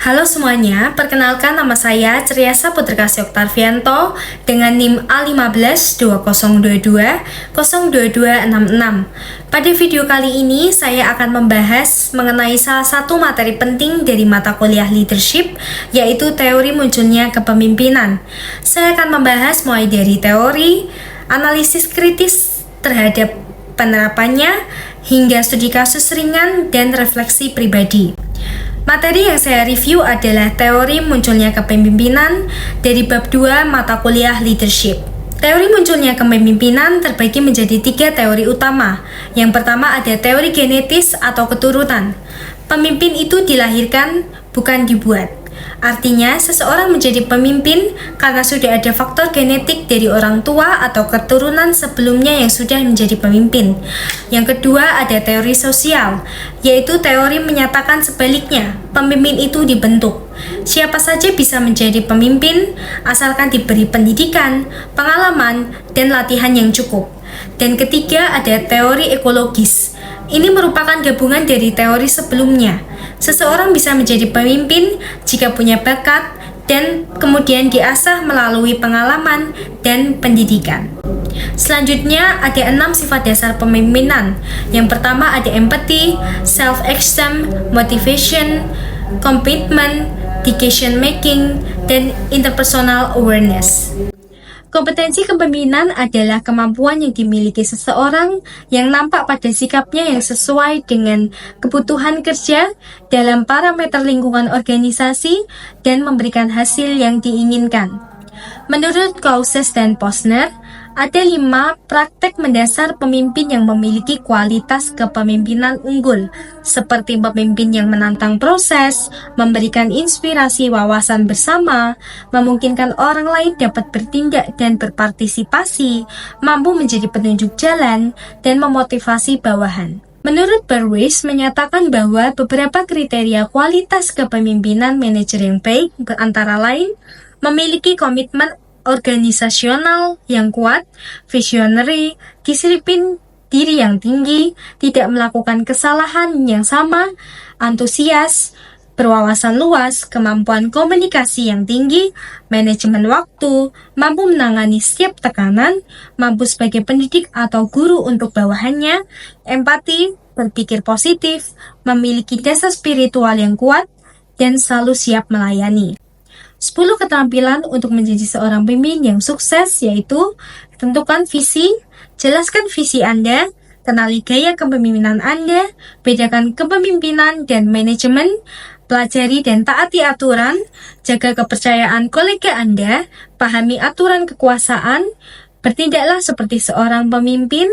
Halo semuanya, perkenalkan nama saya Ceriasa Putrikasih Oktavianto dengan NIM A15-2022-02266. Pada video kali ini saya akan membahas mengenai salah satu materi penting dari mata kuliah leadership, yaitu teori munculnya kepemimpinan. Saya akan membahas mulai dari teori, analisis kritis terhadap penerapannya, hingga studi kasus ringan dan refleksi pribadi. Materi yang saya review adalah teori munculnya kepemimpinan dari bab 2 mata kuliah leadership. Teori munculnya kepemimpinan terbagi menjadi 3 teori utama. Yang pertama ada teori genetis atau keturunan. Pemimpin itu dilahirkan, bukan dibuat. Artinya, seseorang menjadi pemimpin karena sudah ada faktor genetik dari orang tua atau keturunan sebelumnya yang sudah menjadi pemimpin. Yang kedua ada teori sosial, yaitu teori menyatakan sebaliknya, pemimpin itu dibentuk. Siapa saja bisa menjadi pemimpin, asalkan diberi pendidikan, pengalaman, dan latihan yang cukup. Dan ketiga ada teori ekologis. Ini merupakan gabungan dari teori sebelumnya. Seseorang bisa menjadi pemimpin jika punya bakat dan kemudian diasah melalui pengalaman dan pendidikan. Selanjutnya ada 6 sifat dasar pemimpinan. Yang pertama ada empathy, self-esteem, motivation, commitment, decision making, dan interpersonal awareness. Kompetensi kepemimpinan adalah kemampuan yang dimiliki seseorang yang nampak pada sikapnya yang sesuai dengan kebutuhan kerja dalam parameter lingkungan organisasi dan memberikan hasil yang diinginkan. Menurut Clauses dan Posner, ada 5 praktek mendasar pemimpin yang memiliki kualitas kepemimpinan unggul, seperti pemimpin yang menantang proses, memberikan inspirasi wawasan bersama, memungkinkan orang lain dapat bertindak dan berpartisipasi, mampu menjadi penunjuk jalan, dan memotivasi bawahan. Menurut Berwies menyatakan bahwa beberapa kriteria kualitas kepemimpinan manajer yang baik antara lain memiliki komitmen organisasional yang kuat, visionary, disiplin diri yang tinggi, tidak melakukan kesalahan yang sama, antusias, berwawasan luas, kemampuan komunikasi yang tinggi, manajemen waktu, mampu menangani setiap tekanan, mampu sebagai pendidik atau guru untuk bawahannya, empati, berpikir positif, memiliki dasar spiritual yang kuat, dan selalu siap melayani. 10 keterampilan untuk menjadi seorang pemimpin yang sukses yaitu tentukan visi, jelaskan visi Anda, kenali gaya kepemimpinan Anda, bedakan kepemimpinan dan manajemen, pelajari dan taati aturan, jaga kepercayaan kolega Anda, pahami aturan kekuasaan, bertindaklah seperti seorang pemimpin,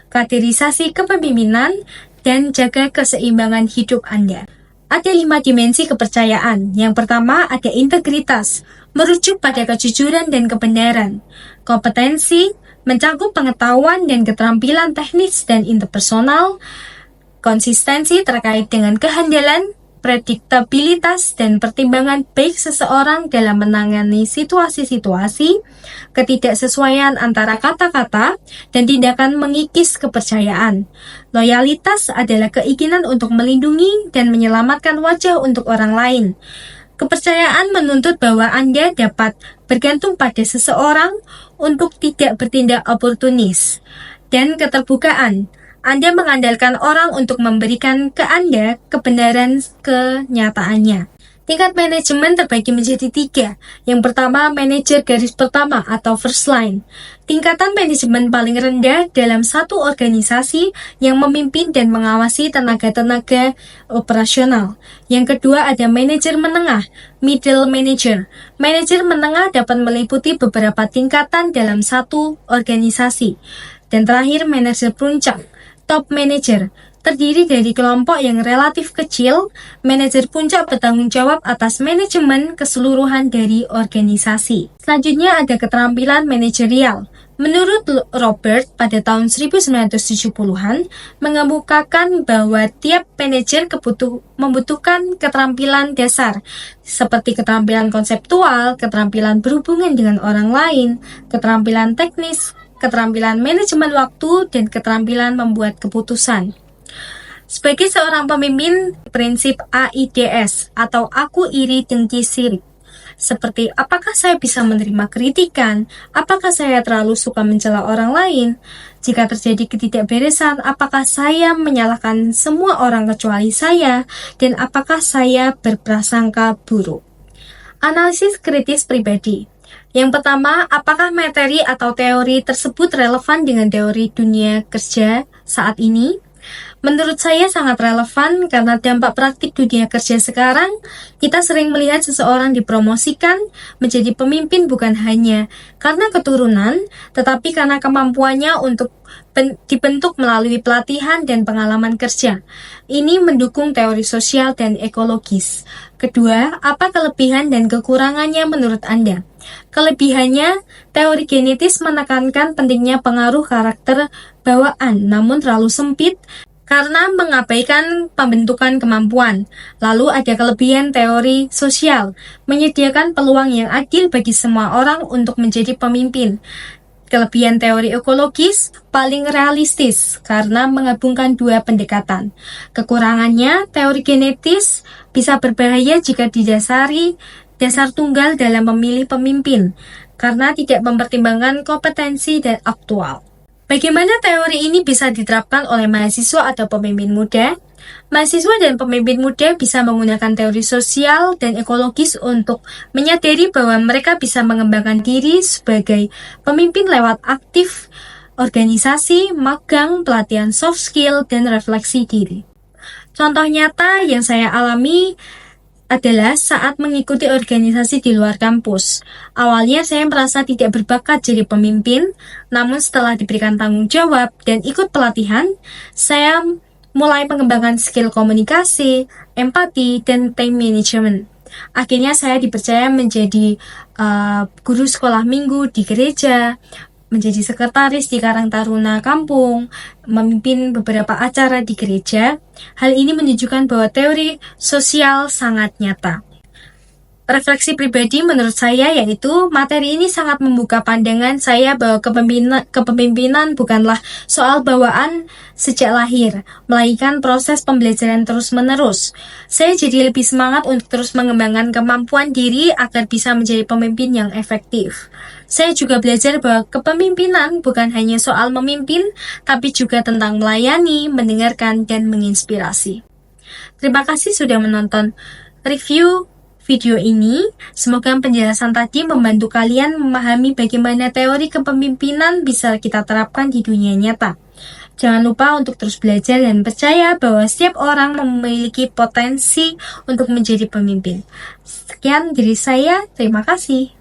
kaderisasi kepemimpinan, dan jaga keseimbangan hidup Anda. Ada 5 dimensi kepercayaan. Yang pertama ada integritas, merujuk pada kejujuran dan kebenaran. Kompetensi, mencakup pengetahuan dan keterampilan teknis dan interpersonal. Konsistensi terkait dengan kehandalan, prediktabilitas, dan pertimbangan baik seseorang dalam menangani situasi-situasi, ketidaksesuaian antara kata-kata, dan tindakan mengikis kepercayaan. Loyalitas adalah keinginan untuk melindungi dan menyelamatkan wajah untuk orang lain. Kepercayaan menuntut bahwa Anda dapat bergantung pada seseorang untuk tidak bertindak oportunis. Dan keterbukaan, Anda mengandalkan orang untuk memberikan ke Anda kebenaran kenyataannya. Tingkat manajemen terbagi menjadi 3. Yang pertama, manajer garis pertama atau first line. Tingkatan manajemen paling rendah dalam satu organisasi yang memimpin dan mengawasi tenaga-tenaga operasional. Yang kedua ada manajer menengah, middle manager. Manajer menengah dapat meliputi beberapa tingkatan dalam satu organisasi. Dan terakhir manajer puncak, top manager. Terdiri dari kelompok yang relatif kecil, manajer puncak bertanggung jawab atas manajemen keseluruhan dari organisasi. Selanjutnya ada keterampilan manajerial. Menurut Robert pada tahun 1970-an, mengemukakan bahwa tiap manajer membutuhkan keterampilan dasar, seperti keterampilan konseptual, keterampilan berhubungan dengan orang lain, keterampilan teknis, keterampilan manajemen waktu, dan keterampilan membuat keputusan. Sebagai seorang pemimpin, prinsip AIDS atau aku iri dengki sirik. Seperti apakah saya bisa menerima kritikan, apakah saya terlalu suka mencela orang lain, jika terjadi ketidakberesan, apakah saya menyalahkan semua orang kecuali saya, dan apakah saya berprasangka buruk. Analisis kritis pribadi. Yang pertama, apakah materi atau teori tersebut relevan dengan teori dunia kerja saat ini? Menurut saya sangat relevan karena dampak praktik dunia kerja sekarang, kita sering melihat seseorang dipromosikan menjadi pemimpin bukan hanya karena keturunan, tetapi karena kemampuannya untuk dibentuk melalui pelatihan dan pengalaman kerja. Ini mendukung teori sosial dan ekologis. Kedua, apa kelebihan dan kekurangannya menurut Anda? Kelebihannya, teori genetis menekankan pentingnya pengaruh karakter bawaan, namun terlalu sempit karena mengabaikan pembentukan kemampuan. Lalu ada kelebihan teori sosial, menyediakan peluang yang adil bagi semua orang untuk menjadi pemimpin. Kelebihan teori ekologis paling realistis karena menggabungkan dua pendekatan. Kekurangannya, teori genetis bisa berbahaya jika didasari dasar tunggal dalam memilih pemimpin, karena tidak mempertimbangkan kompetensi dan aktual. Bagaimana teori ini bisa diterapkan oleh mahasiswa atau pemimpin muda? Mahasiswa dan pemimpin muda bisa menggunakan teori sosial dan ekologis untuk menyadari bahwa mereka bisa mengembangkan diri sebagai pemimpin lewat aktif organisasi, magang, pelatihan soft skill, dan refleksi diri. Contoh nyata yang saya alami adalah saat mengikuti organisasi di luar kampus. Awalnya saya merasa tidak berbakat jadi pemimpin, namun setelah diberikan tanggung jawab dan ikut pelatihan, saya mulai mengembangkan skill komunikasi, empati, dan time management. Akhirnya saya dipercaya menjadi guru sekolah minggu di gereja, menjadi sekretaris di Karang Taruna Kampung, memimpin beberapa acara di gereja. Hal ini menunjukkan bahwa teori sosial sangat nyata. Refleksi pribadi menurut saya yaitu materi ini sangat membuka pandangan saya bahwa kepemimpinan bukanlah soal bawaan sejak lahir, melainkan proses pembelajaran terus-menerus. Saya jadi lebih semangat untuk terus mengembangkan kemampuan diri agar bisa menjadi pemimpin yang efektif. Saya juga belajar bahwa kepemimpinan bukan hanya soal memimpin, tapi juga tentang melayani, mendengarkan, dan menginspirasi. Terima kasih sudah menonton review video ini. Semoga penjelasan tadi membantu kalian memahami bagaimana teori kepemimpinan bisa kita terapkan di dunia nyata. Jangan lupa untuk terus belajar dan percaya bahwa setiap orang memiliki potensi untuk menjadi pemimpin. Sekian dari saya, terima kasih.